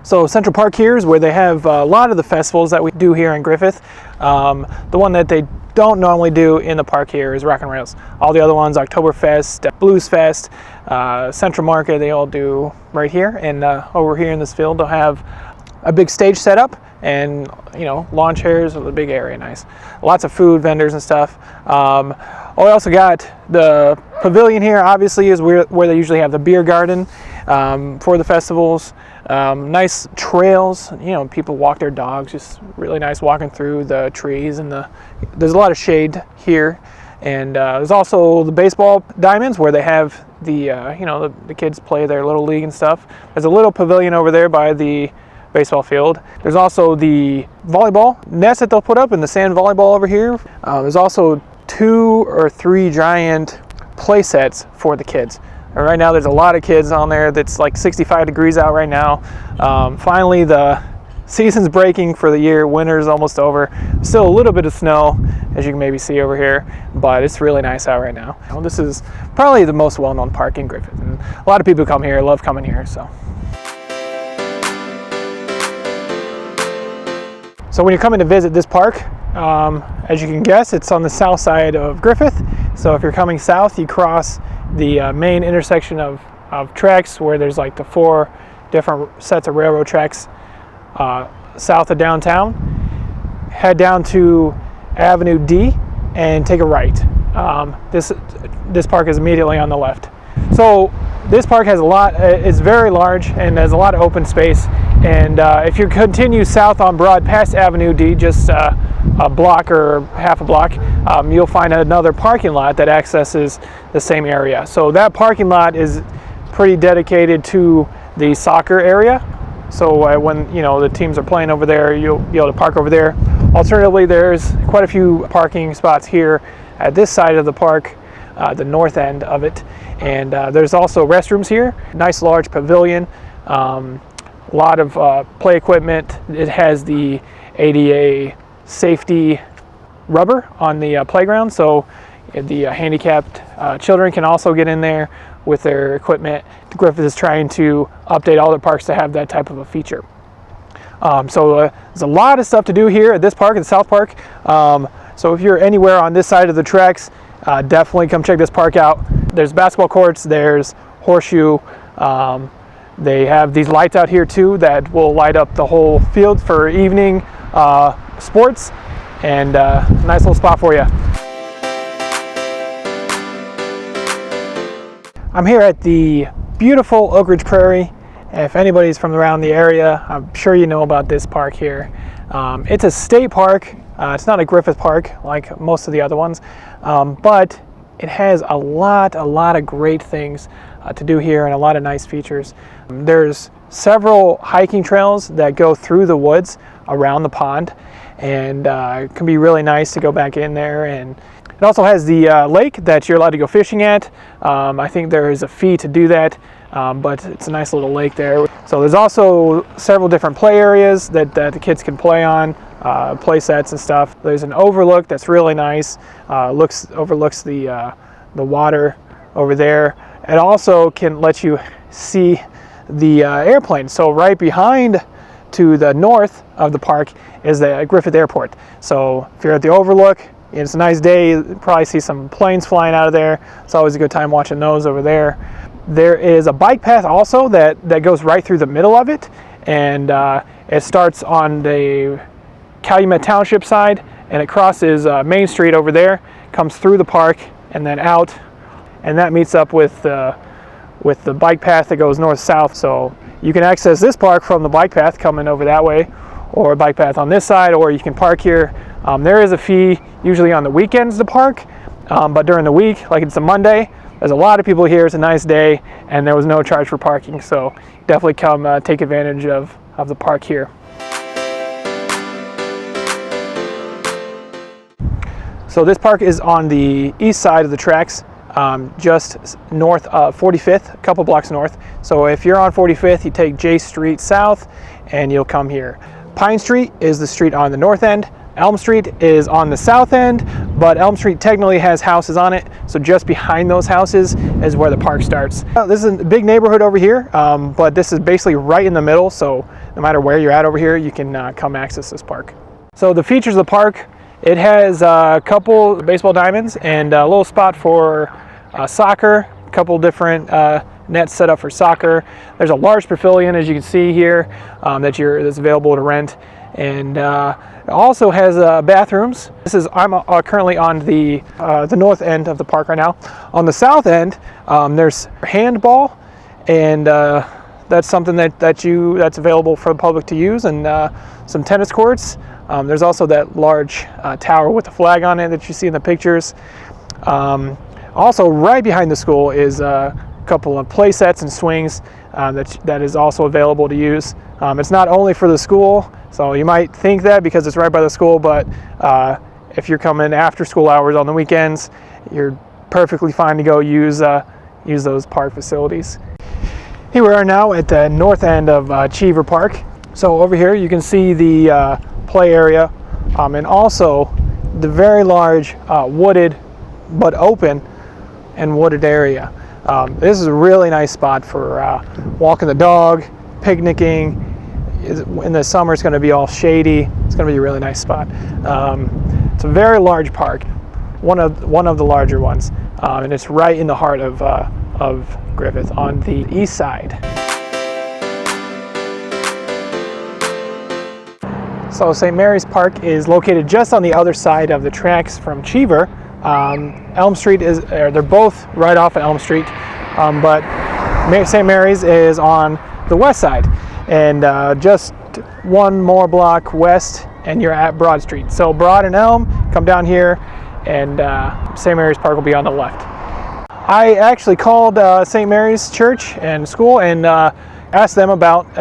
So Central Park here is where they have a lot of the festivals that we do here in Griffith. The one that they don't normally do in the park here is Rock and Rails. All the other ones, Oktoberfest, Blues Fest, Central Market, they all do right here. And over here in this field, they'll have a big stage set up and, you know, lawn chairs with a big area, nice. Lots of food vendors and stuff. We also got the pavilion here, obviously, is where they usually have the beer garden for the festivals. Nice trails, you know, people walk their dogs, just really nice walking through the trees, and there's a lot of shade here. And there's also the baseball diamonds where they have the, you know, the kids play their little league and stuff. There's a little pavilion over there by the baseball field. There's also the volleyball nets that they'll put up in the sand volleyball over here. There's also 2 or 3 giant play sets for the kids. Right now there's a lot of kids on there. That's like 65 degrees out right now. Finally the season's breaking for the year. Winter's almost over. Still a little bit of snow, as you can maybe see over here, but it's really nice out right now. Well, this is probably the most well-known park in Griffith, and a lot of people come here, love coming here. So when you're coming to visit this park, as you can guess, it's on the south side of Griffith. So if you're coming south, you cross the main intersection of tracks where there's like the 4 different sets of railroad tracks south of downtown. Head down to Avenue D and take a right. This park is immediately on the left. So this park has a lot, it's very large and there's a lot of open space. And if you continue south on Broad past Avenue D, just a block or half a block, you'll find another parking lot that accesses the same area. So that parking lot is pretty dedicated to the soccer area. So when, you know, the teams are playing over there, you'll be able to park over there. Alternatively, there's quite a few parking spots here at this side of the park, the north end of it. And there's also restrooms here, nice large pavilion, a lot of play equipment. It has the ADA safety rubber on the playground, so the handicapped children can also get in there with their equipment. Griffith is trying to update all their parks to have that type of a feature. So there's a lot of stuff to do here at this park, at the South Park. So if you're anywhere on this side of the tracks, definitely come check this park out. There's basketball courts, there's horseshoe. They have these lights out here too that will light up the whole field for evening sports, and nice little spot for you. I'm here at the beautiful Ridge Prairie. If anybody's from around the area, I'm sure you know about this park here. It's a state park. It's not a Griffith Park like most of the other ones, but it has a lot of great things to do here and a lot of nice features. There's several hiking trails that go through the woods around the pond, and it can be really nice to go back in there. And it also has the lake that you're allowed to go fishing at. I think there is a fee to do that, but it's a nice little lake there. So there's also several different play areas that the kids can play on, play sets and stuff. There's an overlook that's really nice. Overlooks the water over there. It also can let you see the airplane. So right behind to the north of the park is the Griffith Airport. So if you're at the overlook, it's a nice day, you'll probably see some planes flying out of there. It's always a good time watching those over there. There is a bike path also that goes right through the middle of it, and it starts on the Calumet Township side, and it crosses Main Street over there, comes through the park, and then out, and that meets up with the bike path that goes north-south. So you can access this park from the bike path coming over that way, or a bike path on this side, or you can park here. There is a fee usually on the weekends to park, but during the week, like it's a Monday, there's a lot of people here, it's a nice day, and there was no charge for parking. So definitely come take advantage of the park here. So this park is on the east side of the tracks, just north of 45th, a couple blocks north. So if you're on 45th, you take J Street south and you'll come here. Pine Street is the street on the north end. Elm Street is on the south end, but Elm Street technically has houses on it, so just behind those houses is where the park starts. This is a big neighborhood over here, but this is basically right in the middle, so no matter where you're at over here, you can come access this park. So the features of the park, it has a couple baseball diamonds and a little spot for soccer, a couple different nets set up for soccer. There's a large pavilion, as you can see here, that's available to rent, and it also has bathrooms. I'm currently on the north end of the park right now. On the south end, there's handball, and that's something that's available for the public to use, and some tennis courts. There's also that large tower with the flag on it that you see in the pictures. Also, right behind the school is a couple of play sets and swings that is also available to use. It's not only for the school, so you might think that because it's right by the school, but if you're coming after school hours on the weekends, you're perfectly fine to go use those park facilities. Here we are now at the north end of Cheever Park. So over here you can see the play area, and also the very large wooded but open and wooded area. This is a really nice spot for walking the dog, picnicking. In the summer it's going to be all shady. It's going to be a really nice spot. It's a very large park, one of the larger ones, and it's right in the heart of Griffith on the east side. So St. Mary's Park is located just on the other side of the tracks from Cheever. Elm Street they're both right off of Elm Street, but St. Mary's is on the west side, and just one more block west and you're at Broad Street. So Broad and Elm, come down here, and St. Mary's Park will be on the left. I actually called St. Mary's Church and School and asked them about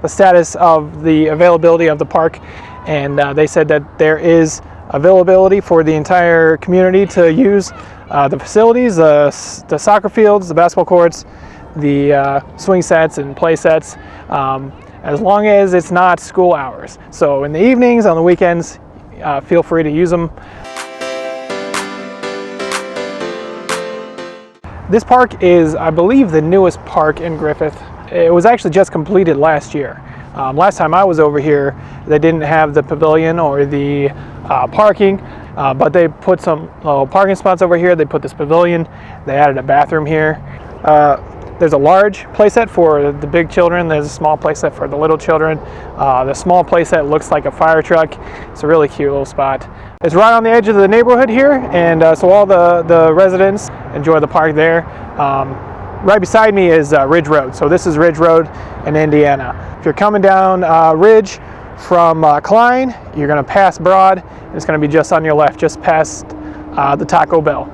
the status of the availability of the park, and they said that there is availability for the entire community to use the facilities, the soccer fields, the basketball courts, the swing sets and play sets, as long as it's not school hours. So in the evenings, on the weekends, feel free to use them. This park is, I believe, the newest park in Griffith. It was actually just completed last year. Last time I was over here, they didn't have the pavilion or the parking, but they put some parking spots over here. They put this pavilion. They added a bathroom here. There's a large playset for the big children. There's a small playset for the little children. The small playset looks like a fire truck. It's a really cute little spot. It's right on the edge of the neighborhood here, and so all the residents enjoy the park there. Right beside me is Ridge Road. So this is Ridge Road in Indiana. If you're coming down Ridge from Klein, you're going to pass Broad. And it's going to be just on your left, just past the Taco Bell.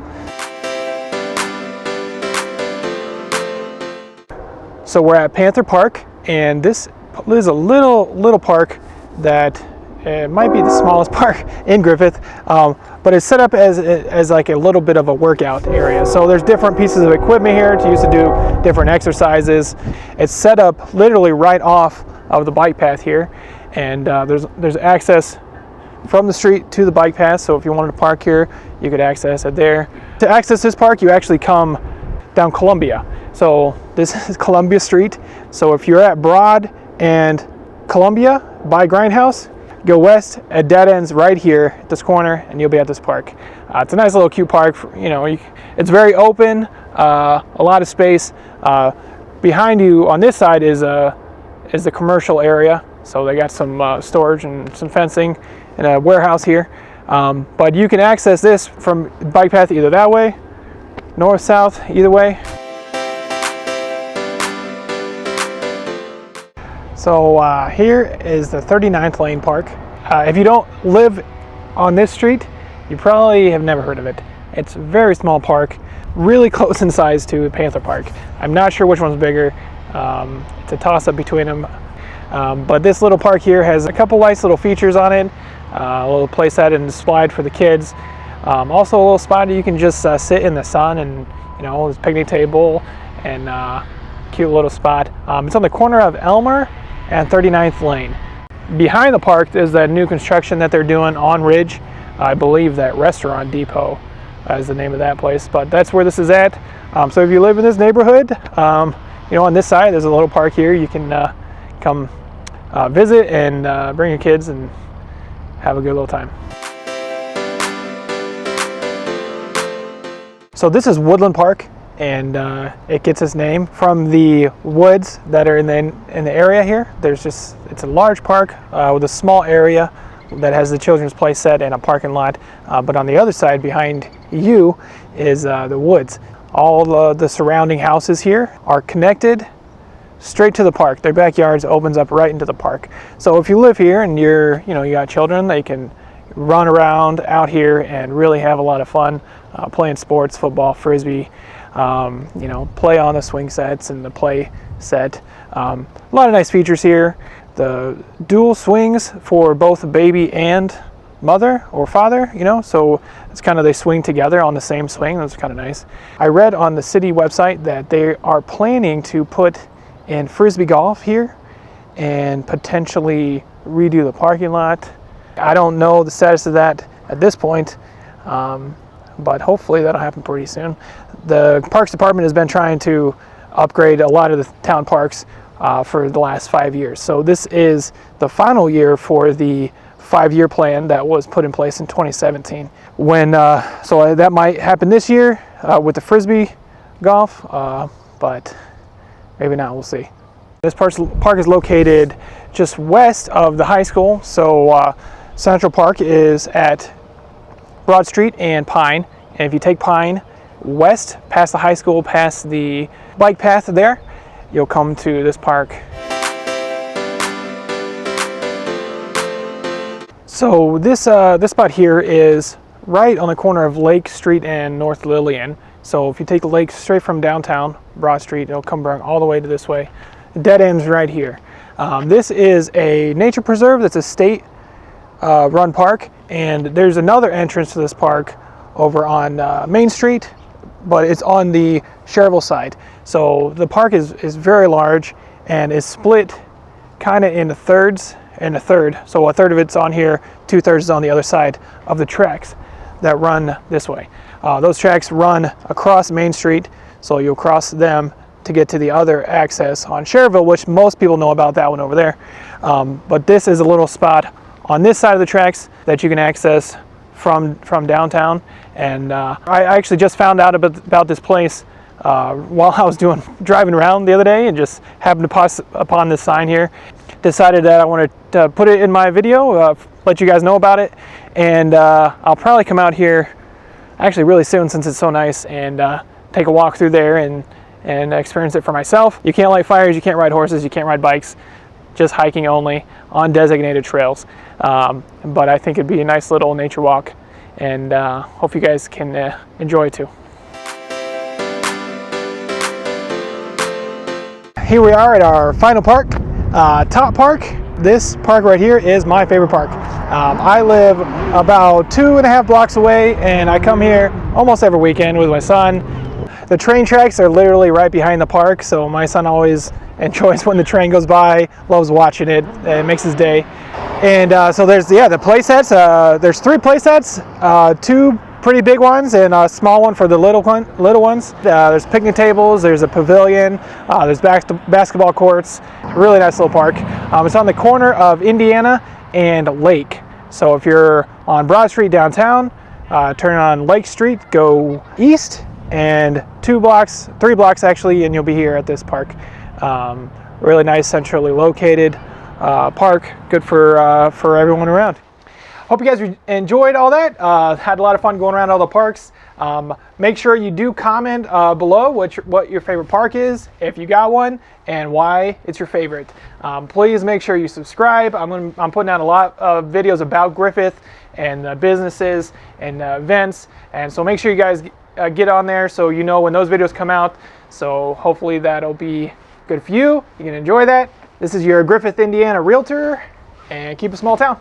So we're at Panther Park, and this is a little park that it might be the smallest park in Griffith, but it's set up as like a little bit of a workout area. So there's different pieces of equipment here to use to do different exercises. It's set up literally right off of the bike path here, and there's access from the street to the bike path. So if you wanted to park here, you could access it there. To access this park, you actually come down Columbia. So this is Columbia Street. So if you're at Broad and Columbia by Grindhouse, go west at dead ends right here at this corner, and you'll be at this park. It's a nice little cute park. It's very open, a lot of space. Behind you on this side is the commercial area. So they got some storage and some fencing and a warehouse here. But you can access this from bike path either that way, north, south, either way. So here is the 39th Lane Park. If you don't live on this street, you probably have never heard of it. It's a very small park, really close in size to Panther Park. I'm not sure which one's bigger. It's a toss-up between them. But this little park here has a couple nice little features on it. A little play set and slide for the kids. Also a little spot you can just sit in the sun, and this picnic table, and cute little spot. It's on the corner of Elmer and 39th Lane. Behind the park is that new construction that they're doing on Ridge. I believe that Restaurant Depot is the name of that place, but that's where this is at. So if you live in this neighborhood, on this side there's a little park here. You can come visit and bring your kids and have a good little time. So this is Woodland Park, and it gets its name from the woods that are in the area here. It's a large park with a small area that has the children's play set and a parking lot, but on the other side behind you is the woods. All the surrounding houses here are connected straight to the park. Their backyards opens up right into the park. So if you live here and you got children, they can run around out here and really have a lot of fun playing sports, football, frisbee, play on the swing sets and the play set. A lot of nice features here. The dual swings for both baby and mother or father, so it's kind of, they swing together on the same swing. That's kind of nice. I read on the city website that they are planning to put in frisbee golf here and potentially redo the parking lot. I don't know the status of that at this point, but hopefully that'll happen pretty soon. The Parks Department has been trying to upgrade a lot of the town parks for the last 5 years. So this is the final year for the 5-year plan that was put in place in 2017. So that might happen this year with the frisbee golf, but maybe not, we'll see. This park is located just west of the high school. So Central Park is at Broad Street and Pine. And if you take Pine west past the high school, past the bike path there, you'll come to this park. So this spot here is right on the corner of Lake Street and North Lillian. So if you take the lake straight from downtown Broad Street, it'll come all the way to this way. The dead ends right here. This is a nature preserve that's a state run park, and there's another entrance to this park over on Main Street, but it's on the Cherville side. So the park is very large and is split kind of into thirds and a third. So a third of it's on here, 2/3 is on the other side of the tracks that run this way. Those tracks run across Main Street, so you'll cross them to get to the other access on Cherville, which most people know about that one over there. But this is a little spot on this side of the tracks that you can access from downtown. And I actually just found out about this place while I was driving around the other day, and just happened to pass upon this sign here. Decided that I wanted to put it in my video, let you guys know about it, and I'll probably come out here actually really soon, since it's so nice, and take a walk through there and experience it for myself. You can't light fires, you can't ride horses, you can't ride bikes, just hiking only on designated trails. But I think it'd be a nice little nature walk, and hope you guys can enjoy it too. Here we are at our final park, Tot Park. This park right here is my favorite park. I live about 2.5 blocks away, and I come here almost every weekend with my son. The train tracks are literally right behind the park, so my son always enjoys when the train goes by, loves watching it. It makes his day. And so there's the play sets. There's 3 play sets, 2 pretty big ones and a small one for the little ones. There's picnic tables, there's a pavilion, there's basketball courts. Really nice little park. It's on the corner of Indiana and Lake. So if you're on Broad Street downtown, turn on Lake Street, go east, and 3 blocks actually, and you'll be here at this park. Really nice, centrally located park, good for everyone around. Hope you guys enjoyed all that. Had a lot of fun going around all the parks. Make sure you do comment below what your favorite park is, if you got one, and why it's your favorite. Please make sure you subscribe. I'm putting out a lot of videos about Griffith and businesses and events, and so make sure you guys get on there so you know when those videos come out. So hopefully that'll be good for you. You can enjoy that. This is your Griffith, Indiana Realtor, and keep a small town.